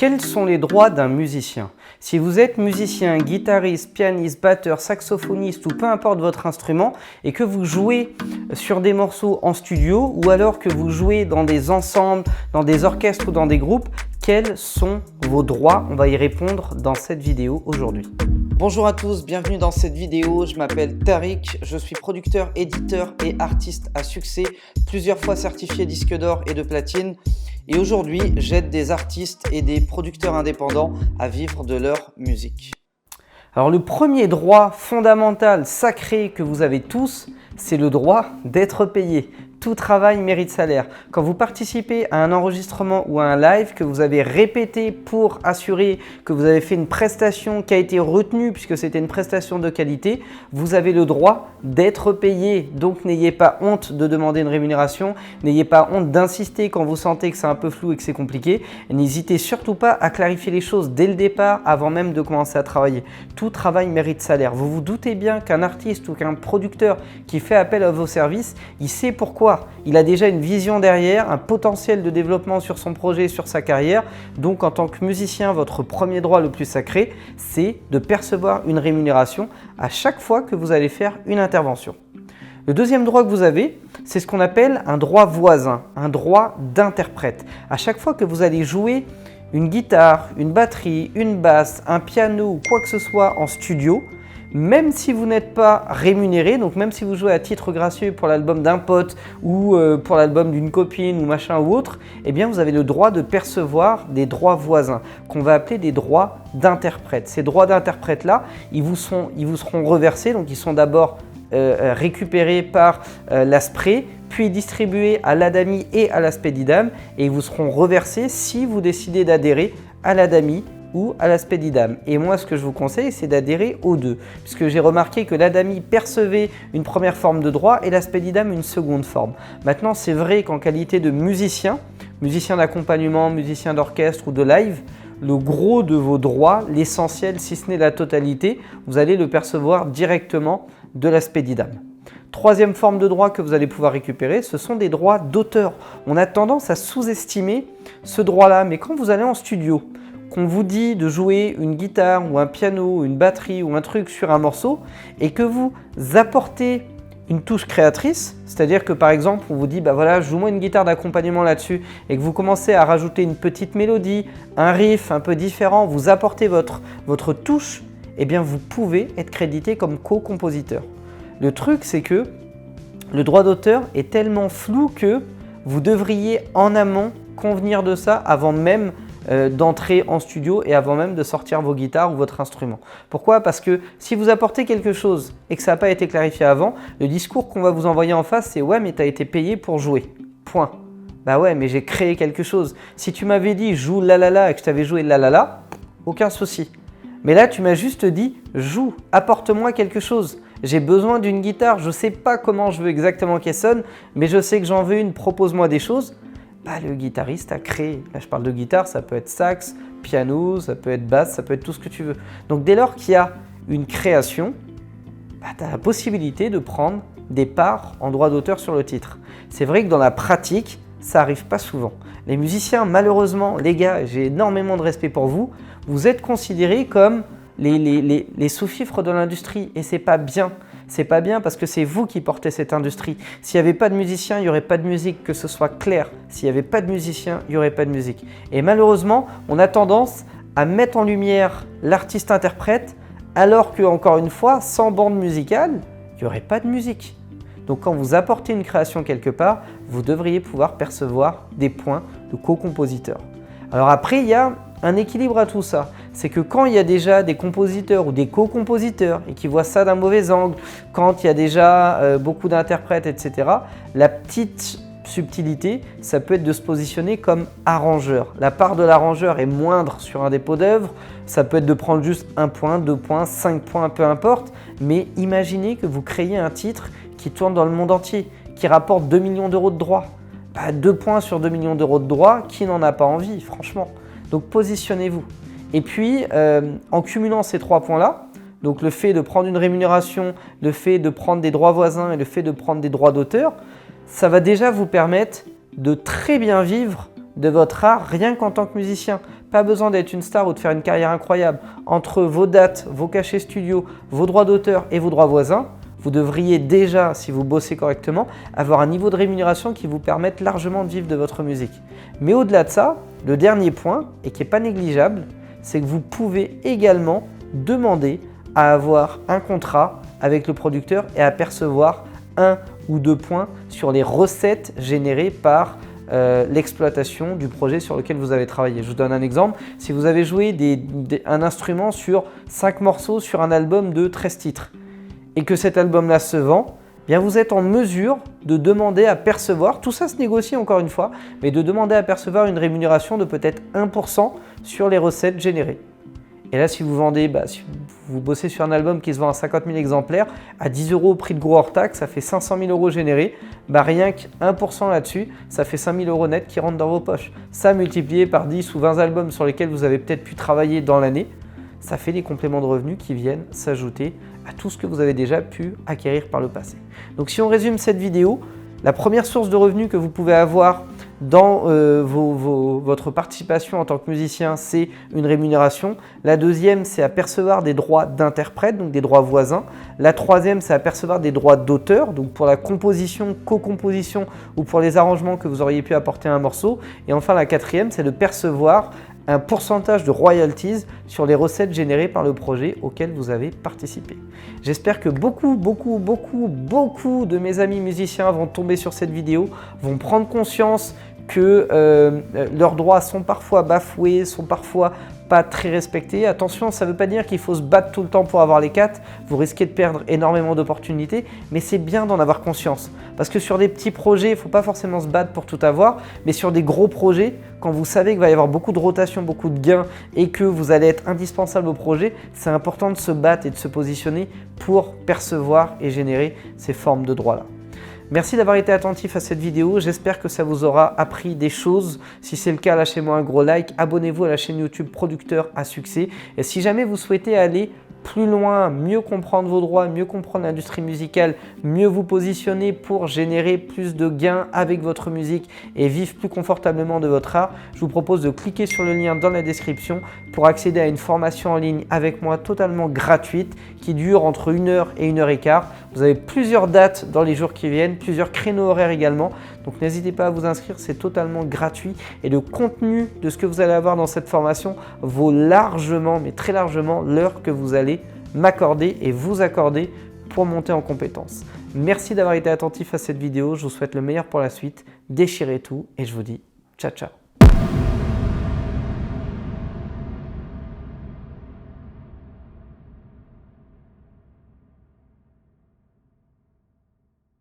Quels sont les droits d'un musicien? Si vous êtes musicien, guitariste, pianiste, batteur, saxophoniste ou peu importe votre instrument et que vous jouez sur des morceaux en studio ou alors que vous jouez dans des ensembles, dans des orchestres ou dans des groupes, quels sont vos droits? On va y répondre dans cette vidéo aujourd'hui. Bonjour à tous, bienvenue dans cette vidéo. Je m'appelle Tariq, je suis producteur, éditeur et artiste à succès, plusieurs fois certifié disque d'or et de platine. Et aujourd'hui, j'aide des artistes et des producteurs indépendants à vivre de leur musique. Alors le premier droit fondamental, sacré que vous avez tous, c'est le droit d'être payé. Tout travail mérite salaire. Quand vous participez à un enregistrement ou à un live que vous avez répété pour assurer que vous avez fait une prestation qui a été retenue puisque c'était une prestation de qualité, vous avez le droit d'être payé. Donc n'ayez pas honte de demander une rémunération, n'ayez pas honte d'insister quand vous sentez que c'est un peu flou et que c'est compliqué. N'hésitez surtout pas à clarifier les choses dès le départ avant même de commencer à travailler. Tout travail mérite salaire. Vous vous doutez bien qu'un artiste ou qu'un producteur qui fait appel à vos services, il sait pourquoi. Il a déjà une vision derrière, un potentiel de développement sur son projet, sur sa carrière. Donc en tant que musicien, votre premier droit le plus sacré, c'est de percevoir une rémunération à chaque fois que vous allez faire une intervention. Le deuxième droit que vous avez, c'est ce qu'on appelle un droit voisin, un droit d'interprète. À chaque fois que vous allez jouer une guitare, une batterie, une basse, un piano ou quoi que ce soit en studio, même si vous n'êtes pas rémunéré, donc même si vous jouez à titre gracieux pour l'album d'un pote ou pour l'album d'une copine ou machin ou autre, eh bien vous avez le droit de percevoir des droits voisins qu'on va appeler des droits d'interprète. Ces droits d'interprète là, ils vous seront reversés, donc ils sont d'abord récupérés par l'ASPRE, puis distribués à l'ADAMI et à l'ASPEDIDAM et ils vous seront reversés si vous décidez d'adhérer à l'ADAMI ou à l'ASPEDIDAM. Et moi, ce que je vous conseille, c'est d'adhérer aux deux, puisque j'ai remarqué que l'ADAMI percevait une première forme de droit et l'ASPEDIDAM une seconde forme. Maintenant, c'est vrai qu'en qualité de musicien d'accompagnement, musicien d'orchestre ou de live, le gros de vos droits, l'essentiel, si ce n'est la totalité, vous allez le percevoir directement de l'ASPEDIDAM. Troisième forme de droit que vous allez pouvoir récupérer, ce sont des droits d'auteur. On a tendance à sous-estimer ce droit-là, mais quand vous allez en studio, qu'on vous dit de jouer une guitare ou un piano, une batterie ou un truc sur un morceau et que vous apportez une touche créatrice, c'est-à-dire que par exemple on vous dit bah voilà, joue-moi une guitare d'accompagnement là-dessus et que vous commencez à rajouter une petite mélodie, un riff un peu différent, vous apportez votre touche, eh bien vous pouvez être crédité comme co-compositeur. Le truc c'est que le droit d'auteur est tellement flou que vous devriez en amont convenir de ça avant même d'entrer en studio et avant même de sortir vos guitares ou votre instrument. Pourquoi? Parce que si vous apportez quelque chose et que ça n'a pas été clarifié avant, le discours qu'on va vous envoyer en face, c'est « ouais, mais tu as été payé pour jouer. Point. » Bah ouais, mais j'ai créé quelque chose. Si tu m'avais dit « joue la la la » et que je t'avais joué la la la, aucun souci. Mais là, tu m'as juste dit « joue, apporte-moi quelque chose. J'ai besoin d'une guitare, je ne sais pas comment je veux exactement qu'elle sonne, mais je sais que j'en veux une, propose-moi des choses. » Bah, le guitariste a créé. Là, je parle de guitare, ça peut être sax, piano, ça peut être basse, ça peut être tout ce que tu veux. Donc, dès lors qu'il y a une création, bah, tu as la possibilité de prendre des parts en droit d'auteur sur le titre. C'est vrai que dans la pratique, ça n'arrive pas souvent. Les musiciens, malheureusement, les gars, j'ai énormément de respect pour vous, vous êtes considérés comme les sous-fifres de l'industrie et c'est pas bien. C'est pas bien parce que c'est vous qui portez cette industrie. S'il n'y avait pas de musiciens, il n'y aurait pas de musique, que ce soit clair. S'il n'y avait pas de musiciens, il n'y aurait pas de musique. Et malheureusement, on a tendance à mettre en lumière l'artiste-interprète alors que, encore une fois, sans bande musicale, il n'y aurait pas de musique. Donc quand vous apportez une création quelque part, vous devriez pouvoir percevoir des points de co-compositeur. Alors après, il y a un équilibre à tout ça. C'est que quand il y a déjà des compositeurs ou des co-compositeurs et qui voient ça d'un mauvais angle, quand il y a déjà beaucoup d'interprètes, etc., la petite subtilité, ça peut être de se positionner comme arrangeur. La part de l'arrangeur est moindre sur un dépôt d'œuvre, ça peut être de prendre juste 1 point, 2 points, 5 points, peu importe, mais imaginez que vous créez un titre qui tourne dans le monde entier, qui rapporte 2 millions d'euros de droits. Bah, 2 points sur 2 millions d'euros de droits, qui n'en a pas envie, franchement. Donc positionnez-vous. Et puis, en cumulant ces 3 points-là, donc le fait de prendre une rémunération, le fait de prendre des droits voisins et le fait de prendre des droits d'auteur, ça va déjà vous permettre de très bien vivre de votre art rien qu'en tant que musicien. Pas besoin d'être une star ou de faire une carrière incroyable. Entre vos dates, vos cachets studio, vos droits d'auteur et vos droits voisins, vous devriez déjà, si vous bossez correctement, avoir un niveau de rémunération qui vous permette largement de vivre de votre musique. Mais au-delà de ça, le dernier point, et qui n'est pas négligeable, c'est que vous pouvez également demander à avoir un contrat avec le producteur et à percevoir 1 ou 2 points sur les recettes générées par l'exploitation du projet sur lequel vous avez travaillé. Je vous donne un exemple. Si vous avez joué un instrument sur 5 morceaux sur un album de 13 titres et que cet album-là se vend, bien vous êtes en mesure de demander à percevoir, tout ça se négocie encore une fois, mais de demander à percevoir une rémunération de peut-être 1% sur les recettes générées. Et là, si vous vendez, si vous bossez sur un album qui se vend à 50 000 exemplaires, à 10 € au prix de gros hors taxe, ça fait 500 000 € générés. Rien que 1% là-dessus, ça fait 5 000 € net qui rentrent dans vos poches. Ça multiplié par 10 ou 20 albums sur lesquels vous avez peut-être pu travailler dans l'année, ça fait des compléments de revenus qui viennent s'ajouter à tout ce que vous avez déjà pu acquérir par le passé. Donc si on résume cette vidéo, la première source de revenus que vous pouvez avoir dans votre participation en tant que musicien, c'est une rémunération. La deuxième, c'est à percevoir des droits d'interprète, donc des droits voisins. La troisième, c'est à percevoir des droits d'auteur, donc pour la composition, co-composition ou pour les arrangements que vous auriez pu apporter à un morceau. Et enfin, la quatrième, c'est de percevoir un pourcentage de royalties sur les recettes générées par le projet auquel vous avez participé. J'espère que beaucoup de mes amis musiciens vont tomber sur cette vidéo, vont prendre conscience que leurs droits sont parfois bafoués, sont parfois pas très respectés. Attention, ça ne veut pas dire qu'il faut se battre tout le temps pour avoir les 4. Vous risquez de perdre énormément d'opportunités, mais c'est bien d'en avoir conscience. Parce que sur des petits projets, il ne faut pas forcément se battre pour tout avoir, mais sur des gros projets, quand vous savez qu'il va y avoir beaucoup de rotation, beaucoup de gains et que vous allez être indispensable au projet, c'est important de se battre et de se positionner pour percevoir et générer ces formes de droits-là. Merci d'avoir été attentif à cette vidéo, j'espère que ça vous aura appris des choses. Si c'est le cas, lâchez-moi un gros like, abonnez-vous à la chaîne YouTube Producteur à Succès. Et si jamais vous souhaitez aller plus loin, mieux comprendre vos droits, mieux comprendre l'industrie musicale, mieux vous positionner pour générer plus de gains avec votre musique et vivre plus confortablement de votre art, je vous propose de cliquer sur le lien dans la description pour accéder à une formation en ligne avec moi totalement gratuite qui dure entre 1 heure et 1 heure et quart. Vous avez plusieurs dates dans les jours qui viennent, plusieurs créneaux horaires également. Donc n'hésitez pas à vous inscrire, c'est totalement gratuit et le contenu de ce que vous allez avoir dans cette formation vaut largement, mais très largement, l'heure que vous allez m'accorder et vous accorder pour monter en compétences. Merci d'avoir été attentif à cette vidéo, je vous souhaite le meilleur pour la suite, déchirez tout et je vous dis ciao ciao.